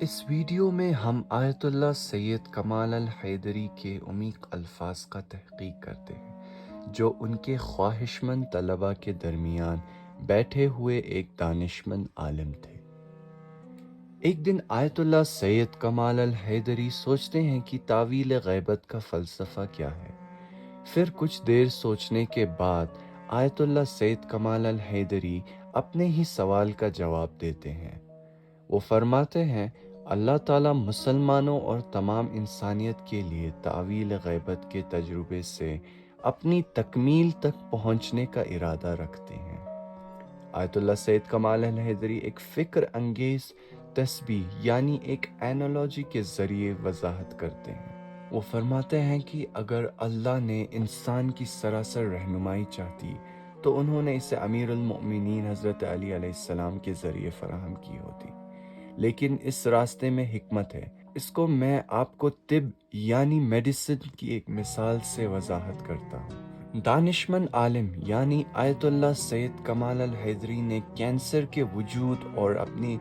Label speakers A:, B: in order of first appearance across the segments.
A: اس video میں ہم آیت اللہ سید کمال الحیدری کے عمیق الفاظ کا تحقیق کرتے ہیں جو ان کے خواہش مند طلباء کے درمیان بیٹھے ہوئے ایک دانشمند عالم تھے۔ ایک دن آیت اللہ سید کمال الحیدری سوچتے ہیں کہ تاویل غیبت کا فلسفہ کیا ہے۔ پھر کچھ دیر سوچنے کے بعد آیت اللہ سید کمال الحیدری اپنے ہی سوال کا جواب دیتے ہیں۔ وہ فرماتے ہیں، اللہ تعالیٰ مسلمانوں اور تمام انسانیت کے لیے تاویل غیبت کے تجربے سے اپنی تکمیل تک پہنچنے کا ارادہ رکھتے ہیں۔ آیت اللہ سید کمال الحیدری ایک فکر انگیز تشبیہ یعنی ایک اینالوجی کے ذریعے وضاحت کرتے ہیں۔ وہ فرماتے ہیں کہ اگر اللہ نے انسان کی سراسر رہنمائی چاہتی تو انہوں نے اسے امیر المؤمنین حضرت علی علیہ السلام کے ذریعے فراہم کی ہوتی، لیکن اس راستے میں حکمت ہے۔ اس کو میں آپ کو طب یعنی میڈیسن کی ایک مثال سے وضاحت کرتا ہوں۔ دانشمند عالم یعنی آیت اللہ سید کمال الحیدری نے کینسر کے وجود اور اپنی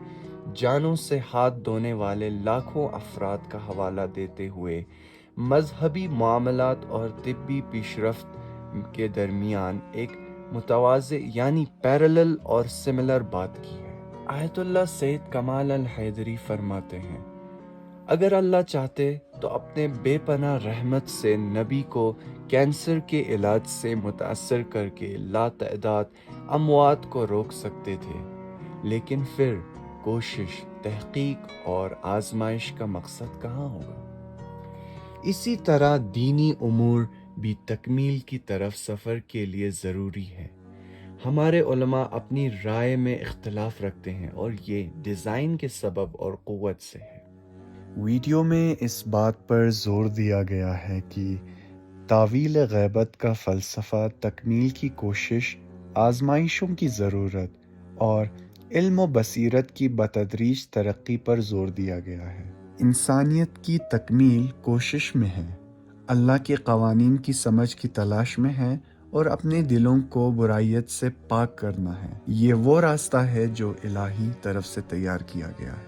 A: جانوں سے ہاتھ دھونے والے لاکھوں افراد کا حوالہ دیتے ہوئے مذہبی معاملات اور طبی پیش رفت کے درمیان ایک متوازی یعنی پیرالل اور سملر بات کی ہے۔ آیت اللہ سید کمال الحیدری فرماتے ہیں، اگر اللہ چاہتے تو اپنے بے پناہ رحمت سے نبی کو کینسر کے علاج سے متاثر کر کے لاتعداد اموات کو روک سکتے تھے، لیکن پھر کوشش، تحقیق اور آزمائش کا مقصد کہاں ہوگا؟ اسی طرح دینی امور بھی تکمیل کی طرف سفر کے لیے ضروری ہے۔ ہمارے علماء اپنی رائے میں اختلاف رکھتے ہیں اور یہ ڈیزائن کے سبب اور قوت سے ہے۔
B: ویڈیو میں اس بات پر زور دیا گیا ہے کہ تاویل غیبت کا فلسفہ تکمیل کی کوشش، آزمائشوں کی ضرورت اور علم و بصیرت کی بتدریج ترقی پر زور دیا گیا ہے۔ انسانیت کی تکمیل کوشش میں ہے، اللہ کے قوانین کی سمجھ کی تلاش میں ہے اور اپنے دلوں کو برائیت سے پاک کرنا ہے۔ یہ وہ راستہ ہے جو الہی طرف سے تیار کیا گیا ہے۔